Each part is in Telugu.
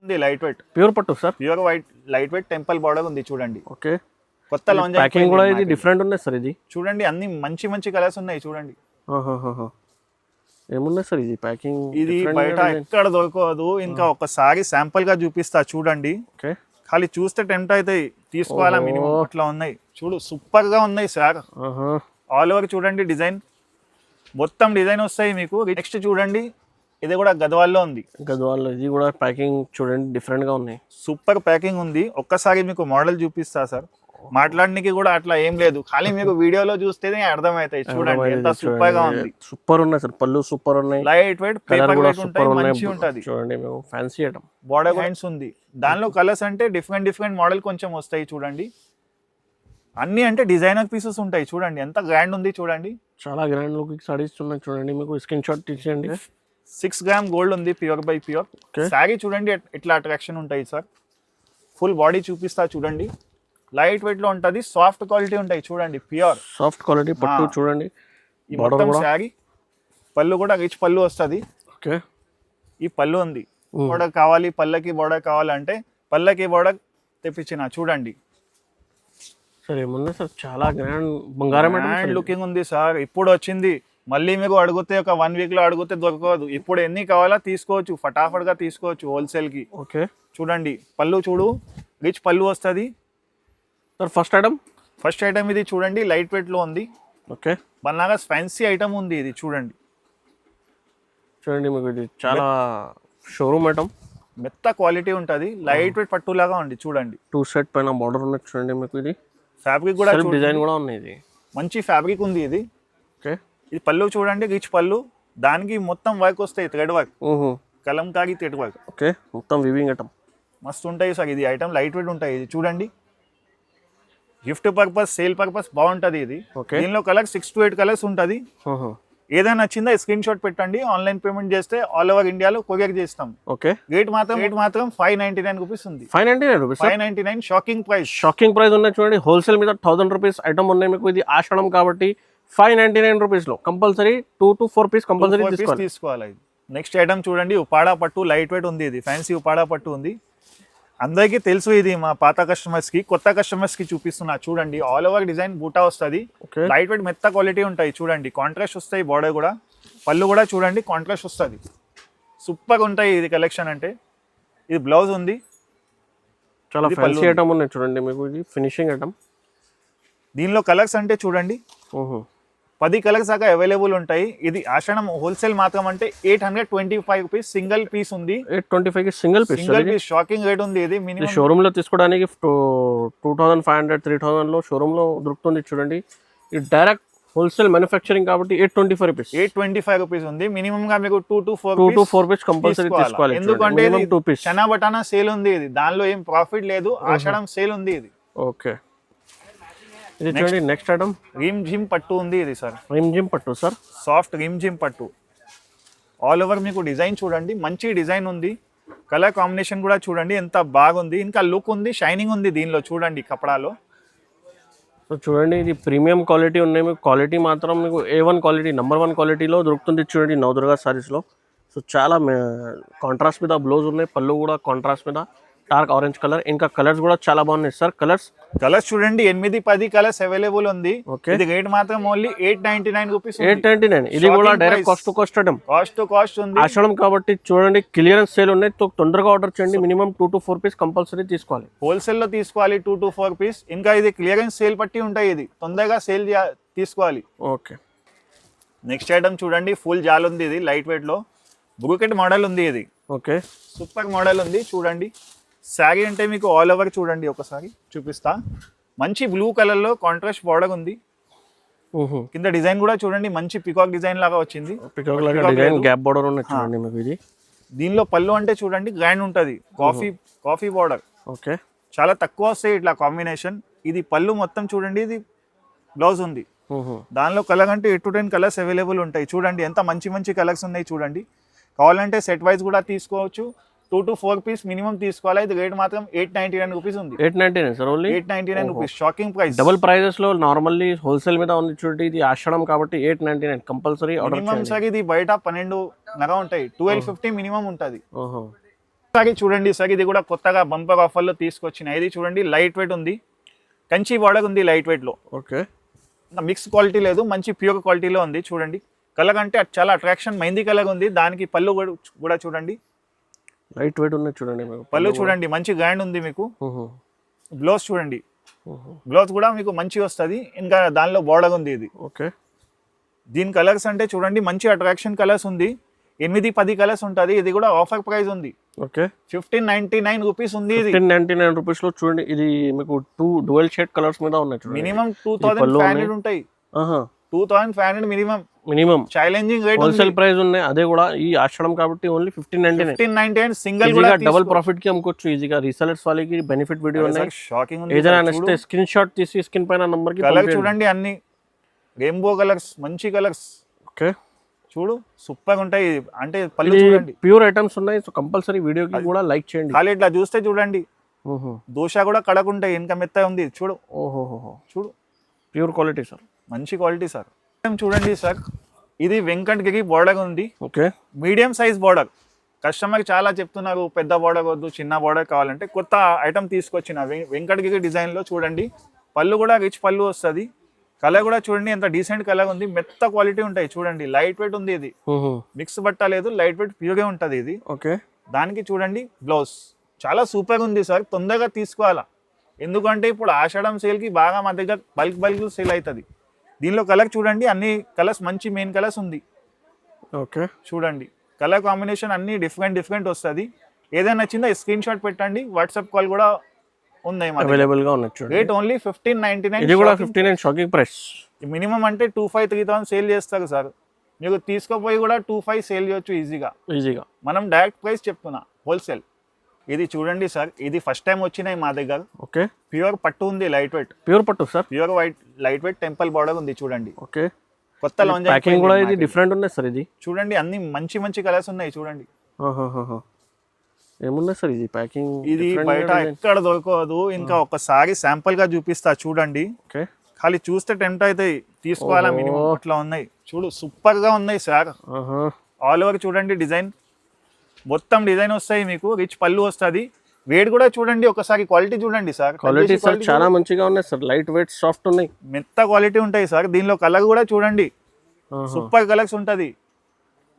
ఉంది లైట్ వెయిట్ ప్యూర్ పట్టు sir, pure white light weight temple border ఉంది చూడండి. ఓకే. కొత్త లాంచ్ ప్యాకింగ్ కూడా ఇది డిఫరెంట్ ఉంది సార్. ఇది చూడండి అన్ని మంచి మంచి కలర్స్ ఉన్నాయి చూడండి. ఏమున్నాయి సార్ ఇది ప్యాకింగ్? ఇది బయట ఎక్కడ దొరకదు. ఇంకా ఒకసారి శాంపుల్ గా చూపిస్తా చూడండి. ఓకే. ఖాళీ చూస్తే టెంప్ట్ అవుతాయి, తీసుకోవాలా మినిమం. అట్లా ఉన్నాయి చూడు, సూపర్ గా ఉన్నాయి సార్. ఆల్ ఓవర్ చూడండి డిజైన్, మొత్తం డిజైన్ వస్తాయి మీకు. నెక్స్ట్ చూడండి, ఇది కూడా గద్వాల్లో ఉంది. గద్వాల్లో ఇది కూడా ప్యాకింగ్ చూడండి డిఫరెంట్ గా ఉన్నాయి. సూపర్ ప్యాకింగ్ ఉంది. ఒక్కసారి మీకు మోడల్ చూపిస్తా సార్. మాట్లాడడానికి కూడా అట్లా ఏం లేదు, ఖాళీ మీకు వీడియోలో చూస్తేనే అర్థమవుతాయి. చూడండి ఎంత సూపర్ గా ఉంది. సూపర్ ఉన్నాయి సార్, పళ్ళు సూపర్ ఉన్నాయి, లైట్ వెయిట్ పేపర్ వెయిట్ ఉంటాయి, మంచి ఉంటది. చూడండి మేము ఫ్యాన్సీ ఐటమ్. బోర్డర్ లైన్స్ ఉంది దానిలో. కలర్స్ అంటే డిఫరెంట్ డిఫరెంట్ మోడల్ కొంచెం వస్తాయి చూడండి. అన్ని అంటే డిజైనర్ పీసెస్ ఉంటాయి చూడండి. ఎంత గ్రాండ్ ఉంది చూడండి. చాలా గ్రాండ్ లుకింగ్ సారీస్ ఉన్నాయి చూడండి. మీకు స్క్రీన్ షాట్ తీసేయండి. 6 గ్రామ్ గోల్డ్ ఉంది, ప్యూర్ బై ప్యూర్. శారీ చూడండి ఎట్లా అట్రాక్షన్ ఉంటాయి సార్. ఫుల్ బాడీ చూపిస్తా చూడండి. లైట్ వెయిట్ లో ఉంటది, సాఫ్ట్ క్వాలిటీ ఉంటాయి చూడండి. ప్యూర్ సాఫ్ట్ క్వాలిటీ పట్టు చూడండి. ఈ మొత్తం శారీ పళ్ళు కూడా రిచ్ పళ్ళు వస్తుంది. ఓకే. ఈ పళ్ళు ఉంది. బోర్డర్ కావాలి, పళ్ళకి బోర్డర్ కావాలంటే పళ్ళకి బోర్డర్ తెప్పించిన చూడండి. సార్ ఏముంది సార్, చాలా గ్రాండ్ బంగారం లుకింగ్ ఉంది సార్. ఇప్పుడు వచ్చింది, మళ్ళీ మీకు అడిగితే ఒక 1 వీక్ లో అడిగితే దొరకదు. ఇప్పుడు ఎన్ని కావాలా తీసుకోవచ్చు, ఫటాఫట్ గా తీసుకోవచ్చు హోల్సేల్ కి. ఓకే. చూడండి పళ్ళు చూడు, రిచ్ పళ్ళు వస్తుంది సార్. ఫస్ట్ ఐటమ్ ఇది చూడండి, లైట్ వెయిట్ లో ఉంది. ఓకే. బనారస్ ఫ్యాన్సీ ఐటమ్ ఉంది ఇది చూడండి. చూడండి మీకు ఇది చాలా షోరూమ్ ఐటమ్, మెత్త క్వాలిటీ ఉంటుంది, లైట్ వెయిట్ పట్టు లాగా ఉంది చూడండి. 2 సెట్ పైన బార్డర్ ఉన్నది చూడండి. మీకు ఇది ఫ్యాబ్రిక్ కూడా డిజైన్ కూడా ఉంది, ఇది మంచి ఫ్యాబ్రిక్ ఉంది ఇది. ఓకే. ఇది పళ్ళు చూడండి, రిచ్ పళ్ళు, దానికి మొత్తం వర్క్ వస్తాయి, thread work, Kalamkari thread work. Okay. మొత్తం వివింగ్ ఐటమ్ మస్తు ఉంటాయి సార్. ఇది ఐటమ్ లైట్ వెయిట్ ఉంటాయి. ఇది చూడండి, గిఫ్ట్ పర్పస్, సేల్ పర్పస్ బాగుంటది ఇది. దీనిలో కలర్ 6 to 8 కలర్స్ ఉంటుంది. ఏదైనా నచ్చిందా స్క్రీన్ షాట్ పెట్టండి, ఆన్లైన్ పేమెంట్ చేస్తే ఆల్ ఓవర్ ఇండియాలో కొరియర్ చేస్తాం. ఓకే. రేట్ మాత్రం 599 రూపీస్ ఉంది. 599 షాకింగ్ ప్రైస్ ఉన్నాయి చూడండి. హోల్సేల్ మీద 1000 రూపీస్ ఐటమ్ ఉన్నాయి మీకు. ఇది ఆషాఢం కాబట్టి 599 రూపీస్ లో కంపల్సరీ 2 to 4 పీస్ కంపల్సరీ తీసుకోవాలి. నెక్స్ట్ ఐటమ్ చూడండి, ఉపాడా పట్టు లైట్ వెయిట్ ఉంది. ఇది ఫ్యాన్సీ ఉపాడా పట్టు ఉంది. అందరికీ తెలుసు ఇది, మా పాత కస్టమర్స్ కి, కొత్త కస్టమర్స్ కి చూపిస్తున్నా చూడండి. ఆల్ ఓవర్ డిజైన్ బూటా వస్తుంది, లైట్ వెయిట్ మెత్త క్వాలిటీ ఉంటాయి చూడండి. కాంట్రాస్ట్ వస్తాయి బోర్డర్ కూడా, పళ్ళు కూడా చూడండి కాంట్రాస్ట్ వస్తుంది. సూపర్ ఉంటాయి ఇది కలెక్షన్ అంటే. ఇది బ్లౌజ్ ఉంది, చాలా ఫ్యాన్సీ ఐటమ్ ఉన్నాయి చూడండి. మీకు ఇది ఫినిషింగ్ ఐటమ్. దీనిలో కలర్స్ అంటే చూడండి 10 కలర్స్ దాకా అవైలబుల్ ఉంటాయి. ఇది ఆషాఢం హోల్సేల్ మాత్రం అంటే 825 రూపీస్ సింగిల్ పీస్ ఉంది. 825 సింగిల్ పీస్ షాకింగ్ రేట్ ఉంది. ఇది మినిమం షోరూమ్ లో తీసుకోవడానికి 2500 3000 లో షోరూమ్ లో దొరుకుతుంది చూడండి. ఇది డైరెక్ట్ హోల్సేల్ మ్యానుఫ్యాక్చరింగ్ కాబట్టి 825 రూపీస్ ఉంది. మినిమం గా మీకు 2 to 4 పీస్ కంపల్సరీ తీసుకోవాలి. ఎందుకంటే చనా బటానా సేల్ ఉంది ఇది, దానిలో ఏం ప్రాఫిట్ లేదు, ఆషాఢం సేల్ ఉంది ఇది. ఓకే. ఇది చూడండి నెక్స్ట్ ఐటమ్, రిమ్ జిమ్ పట్టు ఉంది ఇది సార్. రిమ్ జిమ్ పట్టు సార్, సాఫ్ట్ రిమ్ జిమ్ పట్టు. ఆల్ ఓవర్ మీకు డిజైన్ చూడండి, మంచి డిజైన్ ఉంది. కలర్ కాంబినేషన్ కూడా చూడండి ఎంత బాగుంది. ఇంకా లుక్ ఉంది, షైనింగ్ ఉంది దీనిలో చూడండి కపడాలో. సో చూడండి ఇది ప్రీమియం క్వాలిటీ ఉన్నాయి మీకు. క్వాలిటీ మాత్రం మీకు A1 క్వాలిటీ, నెంబర్ 1 క్వాలిటీలో దొరుకుతుంది చూడండి నవదుర్గా సారీస్లో. సో చాలా కాంట్రాస్ట్ మీద బ్లౌజ్ ఉన్నాయి, పళ్ళు కూడా కాంట్రాస్ట్ మీద డార్క్ ఆరెంజ్ కలర్. ఇంకా కలర్స్ కూడా చాలా బాగున్నాయి సార్. కలర్స్ చూడండి 8-10 కలర్స్ అవైలబుల్ ఉంది. ఇది రేట్ మాత్రం ఓన్లీ 899 రూపీస్. 899. ఇది కూడా డైరెక్ట్ కాస్ట్ టు కాస్ట్ ఉంది. ఆషాఢం కాబట్టి చూడండి క్లియరెన్స్ సేల్ ఉన్నాయి, తొందరగా ఆర్డర్ చేయండి. మినిమం 2 to 4 పీస్ కంపల్సరీ తీసుకోవాలి. హోల్సేల్ లో తీసుకోవాలి 2 to 4 పీస్. ఇంకా ఇది క్లియరెన్స్ సేల్ పట్టి ఉంటాయి, ఇది తొందరగా సేల్ తీసుకోవాలి. ఓకే. నెక్స్ట్ ఐటమ్ చూడండి, ఫుల్ జాల్ ఉంది. ఇది లైట్ వెయిట్ లో బ్రూకెట్ మోడల్ ఉంది. ఇది ఓకే సూపర్ మోడల్ ఉంది చూడండి. శారీ అంటే మీకు ఆల్ ఓవర్ చూడండి, ఒకసారి చూపిస్తా. మంచి బ్లూ కలర్ లో కాంట్రాస్ట్ బార్డర్ ఉంది. కింద డిజైన్ కూడా చూడండి, మంచి పికాక్ డిజైన్ లాగా వచ్చింది. గ్యాప్ బార్డర్ ఉన్నది చూడండి మీకు. ఇది దీనిలో పళ్ళు అంటే చూడండి గ్రాండ్ ఉంటది, కాఫీ బార్డర్. ఓకే. చాలా తక్కువ వస్తాయి ఇట్లా కాంబినేషన్. ఇది పళ్ళు మొత్తం చూడండి, ఇది బ్లౌజ్ ఉంది. దానిలో కలర్ అంటే 8 to 10 కలర్స్ అవైలబుల్ ఉంటాయి చూడండి. ఎంత మంచి మంచి కలర్స్ ఉన్నాయి చూడండి. కావాలంటే సెట్ వైజ్ కూడా తీసుకోవచ్చు. 2 to 4 పీస్ మినిమం తీసుకోవాలి. ఇది రేట్ మాత్రం 899 రూపీస్ ఉంది. 899 sir, only 899 rupees. Shocking price. Double prices లో నార్మల్లీ హోల్సేల్ మీద ఉంది చూడండి. ఇది ఆషాఢం కాబట్టి 899 కంపల్సరీ ఆర్డర్ చేయండి. మినిమం సార్ ఇది బయట 12 ఉంటాయి, 1250 మినిమం ఉంటది. సారీ చూడండి సార్, ఇది కూడా కొత్తగా బంపర్ ఆఫర్లో తీసుకొచ్చిన. ఇది చూడండి లైట్ వెయిట్ ఉంది, కంచి బార్డర్ ఉంది లైట్ వెయిట్లో. ఓకే, మిక్స్ క్వాలిటీ లేదు, మంచి ప్యూర్ క్వాలిటీలో ఉంది. చూడండి కలర్ అంటే చాలా అట్రాక్షన్, మెహందీ కలర్ ఉంది. దానికి పళ్ళు కూడా చూడండి, లైట్ వెయిట్ ఉన్నాయి చూడండి మీకు. పళ్ళు చూడండి మంచి గ్రాండ్ ఉంది మీకు. బ్లౌజ్ చూడండి, బ్లౌజ్ కూడా మీకు మంచి వస్తుంది. ఇంకా దానిలో బార్డర్ ఉంది ఇది. ఓకే, దీని కలర్స్ అంటే చూడండి మంచి అట్రాక్షన్ కలర్స్ ఉంది. 8-10 కలర్స్ ఉంటుంది. ఇది కూడా ఆఫర్ ప్రైస్ ఉంది. ఓకే, 1599 రూపీస్ ఉంది. ఇది 1599 రూపీస్ లో చూడండి. ఇది మీకు 2 డ్యువల్ షేడ్ కలర్స్ మీద ఉన్నాయి చూడండి. మినిమం 2500 ఉంటాయి. 2500 minimum challenging rate. Wholesale price ఉన్నాయి. అదే కూడా ఈ ఆషాఢం కాబట్టి ఓన్లీ 1599 సింగిల్ కూడా డబుల్ ప్రాఫిట్ కి అమ్ముకోవచ్చు ఈజీగా. రీసెలర్స్ వాళ్ళకి బెనిఫిట్ వీడియో ఉన్నాయి. షాకింగ్ ఉంది. ఏదైనా నచ్చితే స్క్రీన్ షాట్ తీసి స్క్రీన్ పైన నంబర్ కి కలర్ చూడండి, అన్ని రెయిన్బో కలర్స్, మంచి కలర్స్. ఓకే, చూడు సూపర్ ఉంటాయి. అంటే పళ్ళు చూడండి, ప్యూర్ ఐటమ్స్ ఉన్నాయి. సో కంపల్సరీ వీడియోకి కూడా లైక్ చేయండి. ఖాళీ ఇట్లా చూస్తే చూడండి, దోశ కూడా కడకుంటాయి. ఇంకా మెత్త ఉంది చూడు. ఓహో, చూడు ప్యూర్ క్వాలిటీ సార్, మంచి క్వాలిటీ సార్. చూడండి సార్, ఇది వెంకటగిరి బోర్డర్ ఉంది. Okay, medium size border. Customer చాలా చెప్తున్నారు పెద్ద బోర్డర్ వద్దు, చిన్న బోర్డర్ కావాలంటే కొత్త ఐటమ్ తీసుకొచ్చిన వెంకటగిరి డిజైన్ లో. చూడండి పళ్ళు కూడా రిచ్ పళ్ళు వస్తుంది. కలర్ కూడా చూడండి ఎంత డీసెంట్ కలర్ ఉంది. మెత్త క్వాలిటీ ఉంటాయి చూడండి. లైట్ వెయిట్ ఉంది. ఇది మిక్స్ బట్ట లేదు, లైట్ వెయిట్ ప్యూర్గా ఉంటుంది ఇది. ఓకే, దానికి చూడండి బ్లౌజ్ చాలా సూపర్ ఉంది సార్. తొందరగా తీసుకోవాలా, ఎందుకంటే ఇప్పుడు ఆషాఢం సేల్కి బాగా మా దగ్గర బల్క్ సేల్ అవుతుంది. దీనిలో కలర్ చూడండి, అన్ని కలర్స్ మంచి మెయిన్ కలర్స్ ఉంది. ఓకే, చూడండి కలర్ కాంబినేషన్ అన్ని డిఫరెంట్ వస్తుంది. ఏదైనా నచ్చిందో స్క్రీన్ షాట్ పెట్టండి. వాట్సాప్ కాల్ కూడా ఉన్నాయి, అవైలబుల్ గా ఉన్నాయి. Rate only 1599. ఇది కూడా 15 షాకింగ్ ప్రైస్. మినిమం అంటే 2500-3000 సేల్ చేస్తారు సార్. మీకు తీసుకోపోయి కూడా 25 సేల్ చేయొచ్చు ఈజీగా. మనం డైరెక్ట్ ప్రైస్ చెప్తున్నా, హోల్సేల్. ఇది చూడండి సార్, ఇది ఫస్ట్ టైం వచ్చినాయి మా దగ్గర. ఓకే, ప్యూర్ పట్టు ఉంది, లైట్ వెయిట్. ప్యూర్ పట్టు sir, pure white light weight temple border ఉంది చూడండి. ఓకే, కొత్త లాంచ్ ప్యాకింగ్ కూడా ఇది డిఫరెంట్ ఉన్నాయి సార్. ఇది చూడండి అన్ని మంచి కలర్స్ ఉన్నాయి చూడండి. ఏమున్నాయి సార్ ఇది ప్యాకింగ్? ఇది బయట ఎక్కడ దొరకదు. ఇంకా ఒకసారి శాంపుల్ గా చూపిస్తా చూడండి. ఓకే, ఖాళీ చూస్తే టెంప్ట్ అవుతాయి, తీసుకోవాలా మినిమం. అట్లా ఉన్నాయి చూడు, సూపర్ గా ఉన్నాయి సార్. ఆల్ ఓవర్ చూడండి డిజైన్, మొత్తం డిజైన్ వస్తాయి మీకు. రిచ్ పళ్ళు వస్తుంది. వెయిట్ కూడా చూడండి ఒకసారి, క్వాలిటీ చూడండి సార్. క్వాలిటీ సార్ చాలా మంచిగా ఉన్నాయి సార్. లైట్ వెయిట్, సాఫ్ట్ ఉన్నాయి, మెత్త క్వాలిటీ ఉంటాయి సార్. దీనిలో కలర్ కూడా చూడండి, సూపర్ కలర్స్ ఉంటది.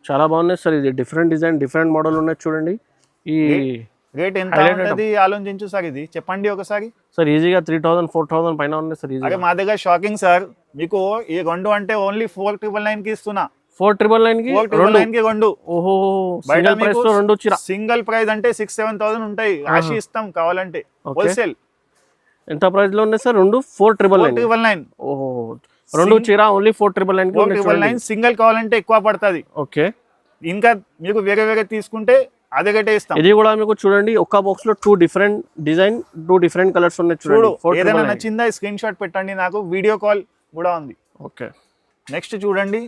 చాలా బాగున్నాయి సార్. ఇది డిఫరెంట్ డిజైన్, డిఫరెంట్ మోడల్ ఉన్నాయి చూడండి. ఈ రేట్ ఎంత ఉంటది ఆలోచించు సార్. ఇది చెప్పండి ఒకసారి సార్. ఈజీగా 3000-4000 పైన ఉన్నాయి సార్. అదే మా దగ్గర షాకింగ్ సార్. మీకు ఈ రెండు అంటే ఓన్లీ 4999 కి ఇస్తున్నా. 4999 కి 4999 కి రెండు. ఓహో, సింగిల్ ప్రైస్ లో రెండు చీర. సింగిల్ ప్రైస్ అంటే 6-7,000 ఉంటాయి. రాశి ఇస్తాం కావాలంటే హోల్సేల్. ఎంత ప్రైస్ లో ఉన్నాయి సార్? రెండు 4999. ఓహో, రెండు చీర ఓన్లీ 4999 కి. 4999 సింగిల్ కావాలంటే ఎక్కువ పడుతుంది. ఓకే, ఇంకా మీకు వేరే తీసుకుంటే అదే గట్టే ఇస్తాం. ఇది కూడా మీకు చూడండి ఒక్క బాక్స్ లో 2 డిఫరెంట్ డిజైన్, 2 డిఫరెంట్ కలర్స్ ఉన్నాయి చూడండి. ఏదైనా నచ్చిందా స్క్రీన్ షాట్ పెట్టండి నాకు. వీడియో కాల్ కూడా ఉంది. ఓకే, నెక్స్ట్ చూడండి,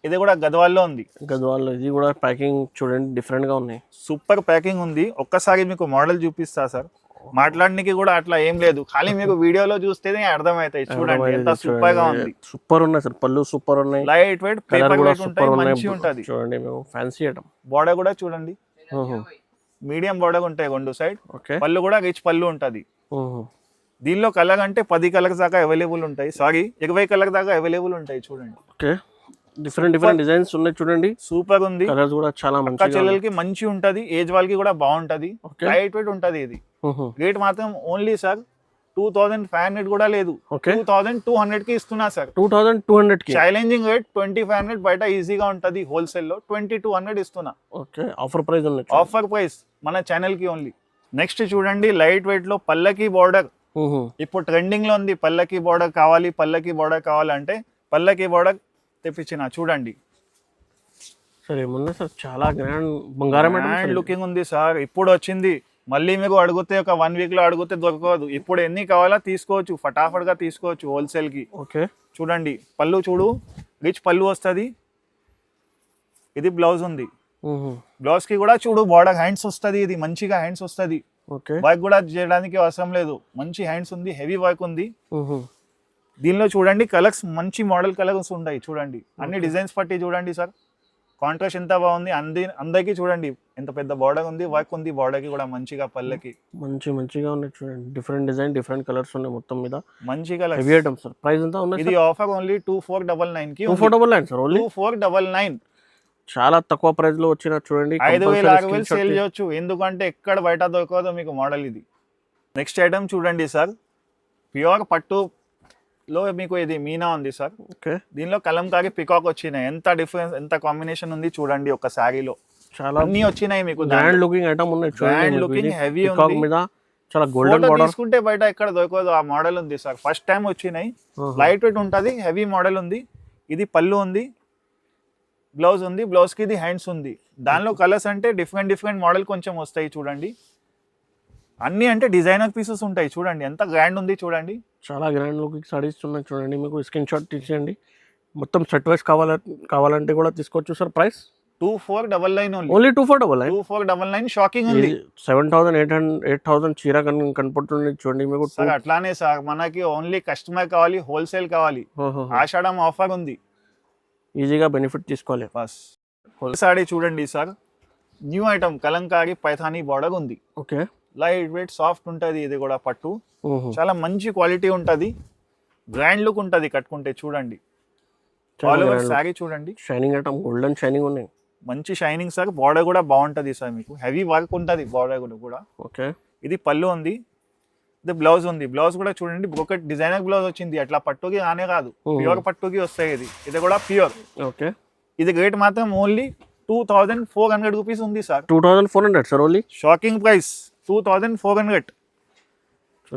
ఇది కూడా గద్వాల్లో ఉంది. గద్వాల్లో ఇది కూడా ప్యాకింగ్ చూడండి డిఫరెంట్ గా ఉన్నాయి. సూపర్ ప్యాకింగ్ ఉంది. ఒక్కసారి మీకు మోడల్ చూపిస్తా సార్. మాట్లాడడానికి కూడా అట్లా ఏం లేదు, ఖాళీ మీకు వీడియోలో చూస్తేనే అర్థమవుతాయి. చూడండి ఎంత సూపర్ గా ఉంది. సూపర్ ఉన్నాయి సార్. పళ్ళు సూపర్ ఉన్నాయి, లైట్ వెయిట్, కలర్ కూడా పేపర్ సూపర్ ఉన్నాయి. మంచి ఉంటది చూడండి మేము ఫ్యాన్సీ ఐటమ్. బోర్డర్ కూడా చూడండి, మీడియం బోర్డర్ ఉంటాయి రెండు సైడ్. పళ్ళు కూడా రిచ్ పళ్ళు ఉంటది. దీనిలో కలర్ అంటే 10 కలర్స్ దాకా అవైలబుల్ ఉంటాయి. సారీ 20 కలర్ దాకా అవైలబుల్ ఉంటాయి చూడండి. ఓకే, డిఫరెంట్ డిజైన్స్ ఉన్నాయి చూడండి. సూపర్ ఉంది. కలర్స్ కూడా చాలా మంచిగా, చెల్లెలకి మంచి ఉంటది, ఏజ్ వాళ్ళకి కూడా బాగుంటది. లైట్ వెయిట్ ఉంటది. ఇది రేట్ మాత్రం ఓన్లీ సార్ 2500 కూడా లేదు, 2200 కి ఇస్తున్నా సార్. 2200 కి ఛాలెంజింగ్ రేట్. 2500 బయట ఈజీగా ఉంటది, హోల్సేల్ లో 2200 ఇస్తున్నా. ఓకే, ఆఫర్ ప్రైస్ ఉంది. ఆఫర్ ప్రైస్ మన ఛానల్ కి ఓన్లీ. నెక్స్ట్ చూడండి, లైట్ వెయిట్ లో పల్లకి బోర్డర్. ఇప్పుడు ట్రెండింగ్ లో ఉంది. పల్లకి బోర్డర్ కావాలంటే పల్లకి బోర్డర్ తెప్పించిన. చూడండి సార్, ఏముంది సార్, చాలా గ్రాండ్ బంగారం లుకింగ్ ఉంది సార్. ఇప్పుడు వచ్చింది. మళ్ళీ మీకు అడిగితే ఒక 1 వీక్ లో అడిగితే దొరకదు. ఇప్పుడు ఎన్ని కావాలా తీసుకోవచ్చు, ఫటాఫట్ గా తీసుకోవచ్చు హోల్సేల్ కి. ఓకే, చూడండి పళ్ళు చూడు, రిచ్ పళ్ళు వస్తుంది. ఇది బ్లౌజ్ ఉంది. బ్లౌజ్ కి కూడా చూడు బార్డర్ హ్యాండ్స్ వస్తుంది. ఇది మంచిగా హ్యాండ్స్ వస్తుంది. వర్క్ కూడా చేయడానికి అవసరం లేదు, మంచి హ్యాండ్స్ ఉంది, హెవీ వర్క్ ఉంది. దీనిలో చూడండి కలర్స్ మంచి మోడల్ కలర్స్ ఉంటాయి చూడండి. అన్ని డిజైన్స్ పట్టి చూడండి సార్. కాంట్రాస్ట్ ఎంత బాగుంది, అందరికీ చూడండి ఎంత పెద్ద బార్డర్ ఉంది, వర్క్ ఉంది బార్డర్ కి కూడా మంచిగా పళ్ళకి మంచిగా ఉన్నాయి చూడండి. డిఫరెంట్ డిజైన్, డిఫరెంట్ కలర్స్ ఉన్నాయి మొత్తం మీద. మంచిగా హెవీ ఐటమ్ సార్. ప్రైస్ ఎంత ఉంది? ఇది ఆఫర్ ఓన్లీ 2499 కి. 2499 సార్. ఓన్లీ 2499. చాలా తక్కువ ప్రైస్ లో వచ్చిన చూడంండి. 5000 సేల్ చేయొచ్చు, ఎందుకంటే ఎక్కడ బయట దొరకదో మీకు మోడల్ ఇది. నెక్స్ట్ ఐటమ్ చూడండి సార్, ప్యూర్ పట్టులో మీకు ఇది మీనా ఉంది సార్. ఓకే. దీనిలో కలంకారీ పికాక్ వచ్చినాయి. ఎంత డిఫరెన్స్, ఎంత కాంబినేషన్ ఉంది చూడండి. ఒక శారీలో చాలా అన్ని వచ్చినాయి మీకు. గ్రాండ్ లుకింగ్ ఐటమ్ ఉన్నాయి చూడండి. గ్రాండ్ లుకింగ్ హెవీ పికాక్ మీద చాలా గోల్డెన్ బార్డర్ తీసుకుంటే బయట ఎక్కడ దొరకదు ఆ మోడల్ ఉంది సార్. ఫస్ట్ టైం వచ్చినాయి. లైట్ వెయిట్ ఉంటది, హెవీ మోడల్ ఉంది. ఇది పళ్ళు ఉంది, బ్లౌజ్ ఉంది, బ్లౌజ్ కి ఇది హ్యాండ్స్ ఉంది. దానిలో కలర్స్ అంటే డిఫరెంట్ మోడల్ కొంచెం వస్తాయి చూడండి. అన్ని అంటే డిజైనర్ పీసెస్ ఉంటాయి చూడండి. ఎంత గ్రాండ్ ఉంది చూడండి. చాలా గ్రాండ్ లుకింగ్ సారీస్ ఉన్నాయి చూడండి. మీకు స్క్రీన్ షాట్ తీసేయండి. మొత్తం సెట్ వైస్ కావాలంటే కూడా తీసుకోవచ్చు సార్. Price 2499 only 2499. 2499 షాకింగ్ ఉంది. 7,800 చీర కనపడుతుంది చూడండి మీకు. సార్ అట్లానే సార్, మనకి ఓన్లీ కస్టమర్ కావాలి, హోల్సేల్ కావాలి. ఆషాఢం ఆఫర్ ఉంది, ఈజీగా బెనిఫిట్ తీసుకోవాలి. బస్ సారీ చూడండి sir, new item Kalamkari Paithani border ఉంది. ఓకే. లైట్ వెయిట్ సాఫ్ట్ ఉంటది. ఇది కూడా పట్టు చాలా మంచి క్వాలిటీ ఉంటది, గ్రాండ్ లుక్ ఉంటది కట్టుకుంటే చూడండి. ఆల్ ఓవర్ సారీ చూడండి, షైనింగ్ ఐటమ్, గోల్డెన్ షైనింగ్ ఉన్నాయి. మంచి షైనింగ్ సార్. బార్డర్ కూడా బాగుంటది సార్, మీకు హెవీ వర్క్ ఉంటది బార్డర్ కూడా. ఓకే. ఇది పళ్ళు ఉంది, ఇది బ్లౌజ్ ఉంది. బ్లౌజ్ కూడా చూడండి, బ్రోకెట్ డిజైనర్ బ్లౌజ్ వచ్చింది. అట్లా పట్టుకి రానే కాదు, ప్యూర్ పట్టుకి వస్తాయి. ఇది కూడా ప్యూర్. ఓకే. ఇది రేట్ మాత్రం ఓన్లీ 2400 రూపీస్ ఉంది sir. 2400 sir only. Shocking price 2400.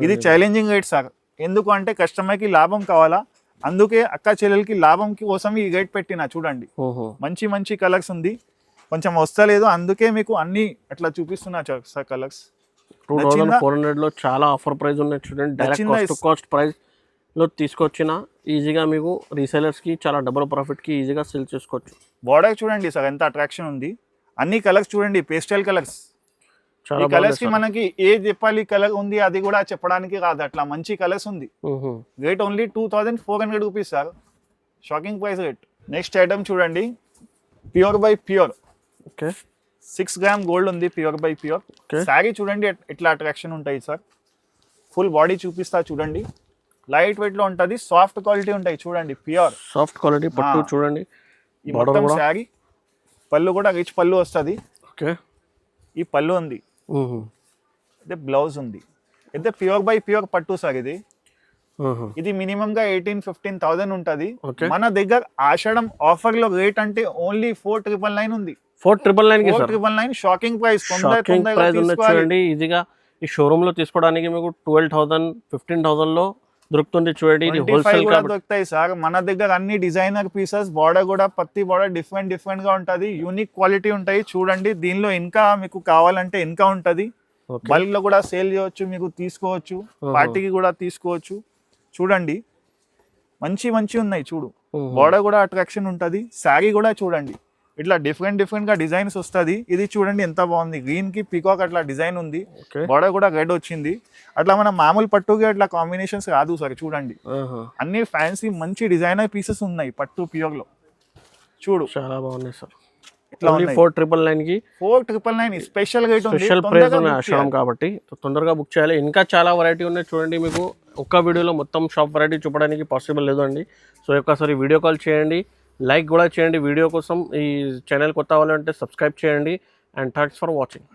ఇది ఛాలెంజింగ్ రేట్ సార్. ఎందుకు అంటే కస్టమర్కి లాభం కావాలా, అందుకే అక్క చెల్లెలకి లాభం కోసం ఈ రేట్ పెట్టినా చూడండి. మంచి కలర్స్ ఉంది, కొంచెం వస్తలేదు అందుకే మీకు అన్ని అట్లా చూపిస్తున్నా సార్ కలర్స్. 2400 లో చాలా ఆఫర్ ప్రైస్ ఉన్నాయి చూడండి. డైరెక్ట్ కాస్ట్ ప్రైస్ లో తీసుకొచ్చిన ఈజీగా మీకు రీసెలర్స్ కి చాలా డబుల్ ప్రాఫిట్ కి ఈజీగా సేల్ చేసుకోవచ్చు. బార్డర్ చూడండి సార్ ఎంత అట్రాక్షన్ ఉంది. అన్ని కలర్స్ చూడండి, పేస్టల్ కలర్స్. ఈ కలర్స్ కి మనకి ఏ చెప్పాలి కలర్ ఉంది అది కూడా చెప్పడానికి రాదు, అట్లా మంచి కలర్స్ ఉంది. Rate only 2400 rupees sir. Shocking price rate. Next item చూడండి, pure by pure. Okay. 6 gram gold ఉంది, ప్యూర్ బై ప్యూర్. శారీ చూడండి ఎట్లా అట్రాక్షన్ ఉంటాయి సార్. ఫుల్ బాడీ చూపిస్తా చూడండి. లైట్ వెయిట్ లో ఉంటది, సాఫ్ట్ క్వాలిటీ ఉంటాయి చూడండి. ప్యూర్ సాఫ్ట్ క్వాలిటీ పట్టు చూడండి. ఈ మొత్తం శారీ పళ్ళు కూడా రిచ్ పళ్ళు వస్తుంది. ఓకే. ఈ పళ్ళు ఉంది, అయితే బ్లౌజ్ ఉంది. అయితే ప్యూర్ బై ప్యూర్ పట్టు సార్ ఇది. ఇది మినిమం గా 18,000-15,000 ఉంటది. మన దగ్గర ఆషాఢం ఆఫర్ లో రేట్ అంటే ఓన్లీ 4999 ఉంది. 4999 షాకింగ్ ప్రైస్. చూడండి ఈజీగా ఈ షోరూమ్ లో తీసుకోవడానికి మీకు 12,000-15,000 లో దొరుకుతుంది చూడండి. ఇది హోల్సేల్ గా దొరుకుతాయి సార్. మన దగ్గర అన్ని డిజైనర్ పీసెస్, బార్డర్ కూడా ప్రతి బార్డర్ డిఫరెంట్ గా ఉంటది, యూనిక్ క్వాలిటీ ఉంటాయి చూడండి. దీనిలో ఇంకా మీకు కావాలంటే ఇంకా ఉంటది. బల్క్ లో కూడా సేల్ చేయవచ్చు, మీకు తీసుకోవచ్చు, పార్టీకి కూడా తీసుకోవచ్చు. చూడండి మంచి ఉన్నాయి చూడు. బార్డర్ కూడా అట్రాక్షన్ ఉంటది. శారీ కూడా చూడండి ఇట్లా డిఫరెంట్ గా డిజైన్స్ వస్తుంది. ఇది చూడండి ఎంత బాగుంది, గ్రీన్ కి పీకాక్ అట్లా డిజైన్ ఉంది. బార్డర్ కూడా రెడ్ వచ్చింది. అట్లా మన మామూలు పట్టుకి అట్లా కాంబినేషన్స్ రాదు సార్. చూడండి అన్ని ఫ్యాన్సీ మంచి డిజైనర్ పీసెస్ ఉన్నాయి పట్టు ప్యూర్ లో. చూడు చాలా బాగున్నాయి సార్. ఇట్లా 499 కి 499 స్పెషల్ రేట్ ఉంది. స్పెషల్ ప్రైస్ ఉన్నాయి ఆషాఢం కాబట్టి తొందరగా బుక్ చేయాలి. ఇంకా చాలా వెరైటీ ఉన్నాయి చూడండి. మీకు ఒక్క వీడియోలో మొత్తం షాప్ వెరైటీ చూపడానికి పాసిబుల్ లేదు అండి. సో ఒక్కసారి వీడియో కాల్ చేయండి, లైక్ కూడా చేయండి వీడియో కోసం. ఈ ఛానల్ కొత్త అవ్వాలంటే సబ్స్క్రైబ్ చేయండి. And thanks for watching.